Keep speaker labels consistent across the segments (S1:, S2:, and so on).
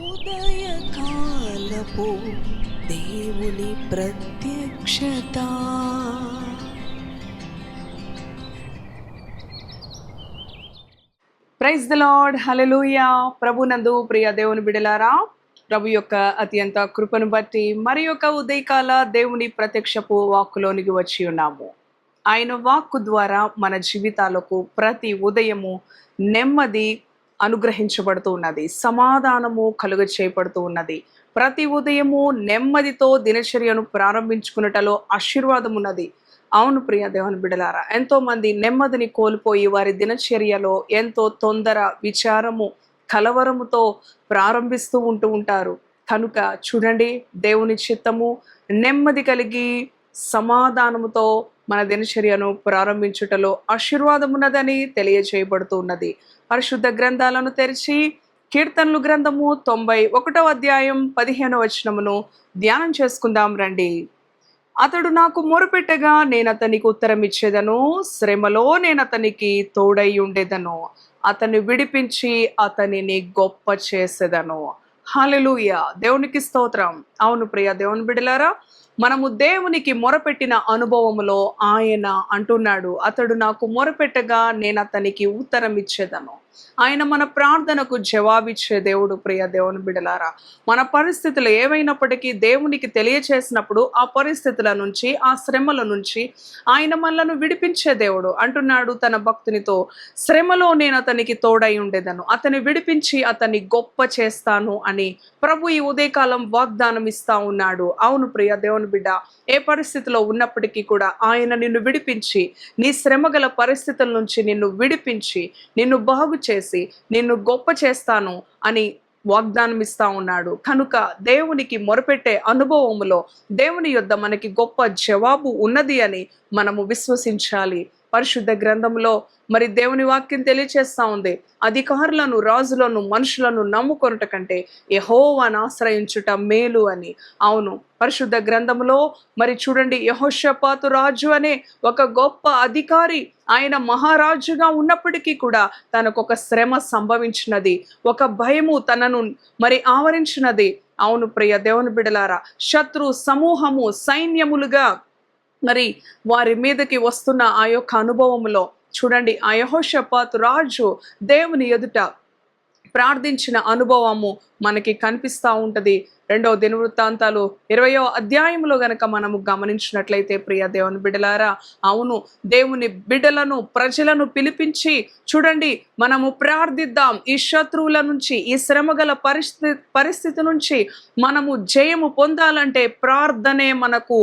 S1: ఉదయకాలపు దేవుని ప్రత్యక్షత.
S2: ప్రైజ్ ద లార్డ్, హల్లెలూయా. ప్రభునందు ప్రియ దేవుని బిడలారా, ప్రభు యొక్క అత్యంత కృపను బట్టి మరి యొక్క ఉదయకాల దేవుని ప్రత్యక్షపు వాక్కులోనికి వచ్చి ఉన్నాము. ఆయన వాక్కు ద్వారా మన జీవితాలకు ప్రతి ఉదయము నెమ్మది అనుగ్రహించబడుతూ ఉన్నది, సమాధానము కలుగ చేయబడుతూ ఉన్నది. ప్రతి ఉదయము నెమ్మదితో దినచర్యను ప్రారంభించుకున్నటలో ఆశీర్వాదం ఉన్నది. అవును ప్రియ దేవుని బిడలారా, ఎంతో మంది నెమ్మదిని కోల్పోయి వారి దినచర్యలో ఎంతో తొందర, విచారము, కలవరముతో ప్రారంభిస్తూ ఉంటారు. కనుక చూడండి, దేవుని చిత్తము నెమ్మది కలిగి సమాధానముతో మన దినచర్యను ప్రారంభించుటలో ఆశీర్వాదం ఉన్నదని తెలియజేయబడుతూ ఉన్నది. పరిశుద్ధ గ్రంథాలను తెరిచి కీర్తనలు గ్రంథము 91వ అధ్యాయం 15వ వచనమును ధ్యానం చేసుకుందాం రండి. అతడు నాకు మొరపెట్టగా నేను అతనికి ఉత్తరం ఇచ్చేదను, శ్రమలో నేను అతనికి తోడై ఉండేదను, అతన్ని విడిపించి అతనిని గొప్ప చేసేదను. హల్లెలూయా, దేవునికి స్తోత్రం. అవును ప్రియ దేవుని బిడ్డలారా, మనము దేవునికి మొరపెట్టిన అనుభవములో ఆయన అంటున్నాడు, అతడు నాకు మొరపెట్టగా నేను అతనికి ఉత్తరం ఇచ్చేదను. ఆయన మన ప్రార్థనకు జవాబిచ్చే దేవుడు. ప్రియ దేవుని బిడలారా, మన పరిస్థితులు ఏవైనప్పటికీ దేవునికి తెలియచేసినప్పుడు ఆ పరిస్థితుల నుంచి, ఆ శ్రమల నుంచి ఆయన మనలను విడిపించే దేవుడు. అంటున్నాడు తన భక్తునితో, శ్రమలో నేను అతనికి తోడై ఉండేదను, అతని విడిపించి అతన్ని గొప్ప చేస్తాను అని ప్రభు ఈ ఉదయకాలం వాగ్దానం ఇస్తా ఉన్నాడు. అవును ప్రియ దేవుని బిడ్డ, ఏ పరిస్థితిలో ఉన్నప్పటికీ కూడా ఆయన నిన్ను విడిపించి, నీ శ్రమగల పరిస్థితుల నుంచి నిన్ను విడిపించి, నిన్ను బాగు చేసి, నిన్ను గొప్ప చేస్తాను అని వాగ్దానం ఇస్తా ఉన్నాడు. కనుక దేవునికి మొరపెట్టే అనుభవములో దేవుని యొద్ద మనకి గొప్ప జవాబు ఉన్నది అని మనము విశ్వసించాలి. పరిశుద్ధ గ్రంథంలో మరి దేవుని వాక్యం తెలియచేస్తా ఉంది, అధికారులను, రాజులను, మనుషులను నమ్ముకొనుట కంటే యెహోవాను ఆశ్రయించుట మేలు అని. అవును, పరిశుద్ధ గ్రంథంలో మరి చూడండి, యెహోషాపాతు రాజు అనే ఒక గొప్ప అధికారి, ఆయన మహారాజుగా ఉన్నప్పటికీ కూడా తనకు ఒక శ్రమ సంభవించినది, ఒక భయము తనను మరి ఆవరించినది. అవును ప్రియ దేవుని బిడలారా, శత్రు సమూహము సైన్యములుగా మరి వారి మీదకి వస్తున్న ఆ యొక్క అనుభవంలో చూడండి, ఆ యెహోషాపాతు రాజు దేవుని ఎదుట ప్రార్థించిన అనుభవము మనకి కనిపిస్తూ ఉంటది. 2వ దినవృత్తాంతాలు 20వ అధ్యాయంలో గనక మనము గమనించినట్లయితే ప్రియ దేవుని బిడ్డలారా, అవును, దేవుని బిడ్డలను, ప్రజలను పిలిపించి చూడండి, మనము ప్రార్థిద్దాం. ఈ శత్రువుల నుంచి, ఈ శ్రమగల పరిస్థితి నుంచి మనము జయము పొందాలంటే ప్రార్థనే మనకు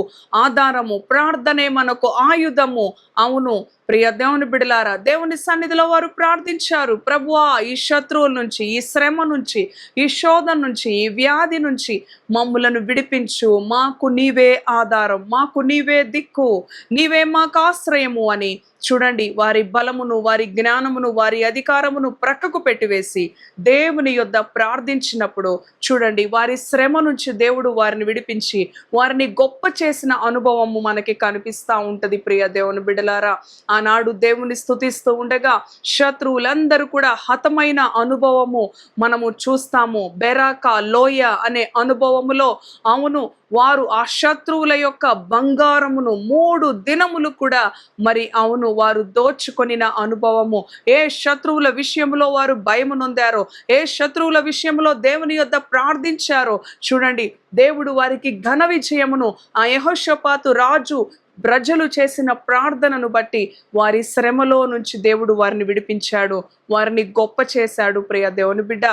S2: ఆధారము, ప్రార్థనే మనకు ఆయుధము. అవును ప్రియ దేవుని బిడ్డలారా, దేవుని సన్నిధిలో వారు ప్రార్థించారు, ప్రభువా ఈ శత్రువుల నుంచి, ఈ శ్రమ నుంచి, ఈ శోధన నుంచి, ఈ వ్యాధి నుంచి మమ్ములను విడిపించు, మాకు నీవే ఆధారం, మాకు నీవే దిక్కు, నీవే మాకు ఆశ్రయము అని చూడండి, వారి బలమును, వారి జ్ఞానమును, వారి అధికారమును ప్రక్కకు పెట్టివేసి దేవుని యొద్ద ప్రార్థించినప్పుడు చూడండి, వారి శ్రమ నుంచి దేవుడు వారిని విడిపించి వారిని గొప్ప చేసిన అనుభవము మనకి కనిపిస్తూ ఉంటది. ప్రియ దేవుని బిడ్డలారా, ఆనాడు దేవుని స్తుతిస్తూ ఉండగా శత్రువులందరూ కూడా హతమైన అనుభవము మనము చూస్తాము. బెరాకా లోయ అనే అనుభవములో అవును, వారు ఆ శత్రువుల యొక్క బంగారమును 3 దినములు కూడా మరి అవును వారు దోచుకొనిన అనుభవము. ఏ శత్రువుల విషయంలో వారు భయము నొందారో, ఏ శత్రువుల విషయంలో దేవుని యొద్ద ప్రార్థించారో చూడండి, దేవుడు వారికి ఘన విజయమును, ఆ యెహోషాపాతు రాజు ప్రజలు చేసిన ప్రార్థనను బట్టి వారి శ్రమలో నుంచి దేవుడు వారిని విడిపించాడు, వారిని గొప్ప చేశాడు. ప్రియ దేవుని బిడ్డ,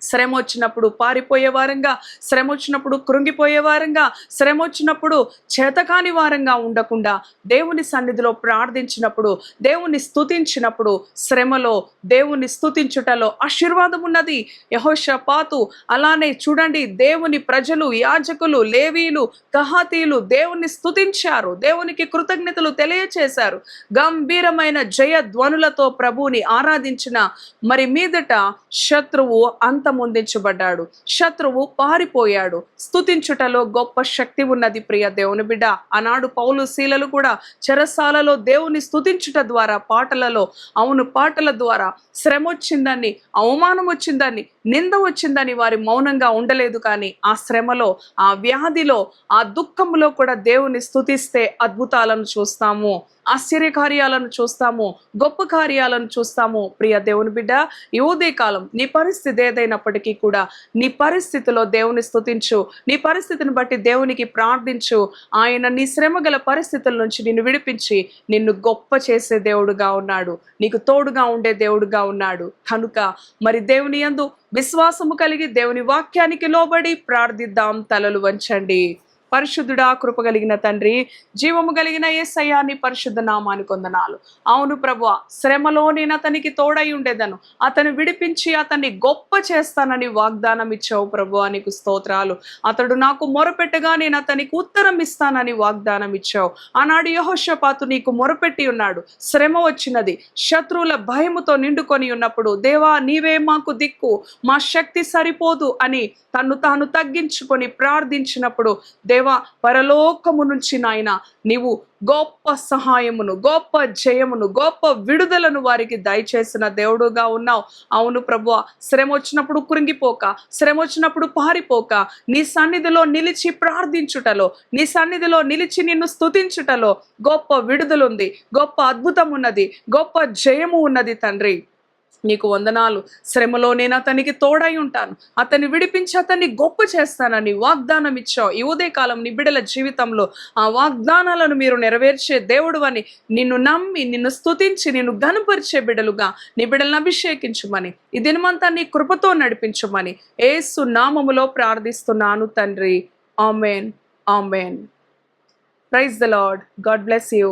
S2: శ్రమ వచ్చినప్పుడు పారిపోయే వారంగా, శ్రమ వచ్చినప్పుడు కృంగిపోయే వారంగా, శ్రమ వచ్చినప్పుడు చేతకాని వారంగా ఉండకుండా దేవుని సన్నిధిలో ప్రార్థించినప్పుడు, దేవుని స్తుతించినప్పుడు శ్రమలో దేవుని స్తుతించుటలో ఆశీర్వాదం ఉన్నది. యెహోషాపాతు అలానే చూడండి, దేవుని ప్రజలు, యాజకులు, లేవీలు, కహాతీలు దేవుని స్తుతించారు, దేవునికి కృతజ్ఞతలు తెలియచేశారు, గంభీరమైన జయ ధ్వనులతో ప్రభువుని ఆరాధించిన మరి మీదట శత్రువు అంత అంతమొందించబడ్డాడు, శత్రువు పారిపోయాడు. స్తుతించుటలో గొప్ప శక్తి ఉన్నది ప్రియ దేవుని బిడ్డ. ఆనాడు పౌలు శీలలు కూడా చెరసాలలో దేవుని స్తుతించుట ద్వారా, పాటలలో, పాటల ద్వారా శ్రమ వచ్చిందని, అవమానం వచ్చిందని, నింద వచ్చిందని వారి మౌనంగా ఉండలేదు. కానీ ఆ శ్రమలో, ఆ వ్యాధిలో, ఆ దుఃఖంలో కూడా దేవుని స్తుతిస్తే అద్భుతాలను చూస్తాము, ఆశ్చర్య కార్యాలను చూస్తాము, గొప్ప కార్యాలను చూస్తాము. ప్రియ దేవుని బిడ్డ, ఈ ఉదయకాలం నీ పరిస్థితి ఏదైనప్పటికీ కూడా నీ పరిస్థితిలో దేవుని స్తుతించు, నీ పరిస్థితిని బట్టి దేవునికి ప్రార్థించు. ఆయన నీ శ్రమ గల పరిస్థితుల నుంచి నిన్ను విడిపించి నిన్ను గొప్ప చేసే దేవుడుగా ఉన్నాడు, నీకు తోడుగా ఉండే దేవుడుగా ఉన్నాడు. కనుక మరి దేవుని యందు విశ్వాసము కలిగి దేవుని వాక్యానికి లోబడి ప్రార్థిద్దాం. తలలు వంచండి. పరిశుద్ధుడా, కృప కలిగిన తండ్రి, జీవము కలిగిన యేసయ్యా, నీ పరిశుద్ధ నామానికి వందనాలు. అవును ప్రభువా, శ్రమలో నేను అతనికి తోడై ఉండేదను, అతను విడిపించి అతన్ని గొప్ప చేస్తానని వాగ్దానం ఇచ్చావు ప్రభువా, నీకు స్తోత్రాలు. అతడు నాకు మొరపెట్టగా నేను అతనికి ఉత్తరం ఇస్తానని వాగ్దానం ఇచ్చావు. ఆనాడు యెహోషాపాతు నీకు మొరపెట్టి ఉన్నాడు, శ్రమ వచ్చినది, శత్రువుల భయముతో నిండుకొని ఉన్నప్పుడు, దేవా నీవే మాకు దిక్కు, మా శక్తి సరిపోదు అని తన్ను తాను తగ్గించుకొని ప్రార్థించినప్పుడు, దేవా పరలోకము నుంచి నాయన నీవు గొప్ప సహాయమును, గొప్ప జయమును, గొప్ప విడుదలను వారికి దయచేసిన దేవుడుగా ఉన్నావు. అవును ప్రభువా, శ్రమ వచ్చినప్పుడు కృంగిపోక, శ్రమ వచ్చినప్పుడు పారిపోక, నీ సన్నిధిలో నిలిచి ప్రార్థించుటలో, నీ సన్నిధిలో నిలిచి నిన్ను స్తుతించుటలో గొప్ప విడుదలుంది, గొప్ప అద్భుతం ఉన్నది, గొప్ప జయము ఉన్నది తండ్రి. నీకు వందనాలు. శ్రమలో నేను అతనికి తోడై ఉంటాను, అతన్ని విడిపించి అతన్ని గొప్ప చేస్తానని వాగ్దానం ఇచ్చావు. ఈ ఉదయకాలం నీ బిడ్డల జీవితంలో ఆ వాగ్దానాలను మీరు నెరవేర్చే దేవుడు అని నిన్ను నమ్మి, నిన్ను స్తుతించి, నిన్ను ఘనపరిచే బిడ్డలుగా నీ బిడ్డలను అభిషేకించుమని, ఈ దినమంతా నీ కృపతో నడిపించుమని యేసు నామములో ప్రార్థిస్తున్నాను తండ్రి. ఆమేన్, ఆమేన్. Praise the lord. God bless you.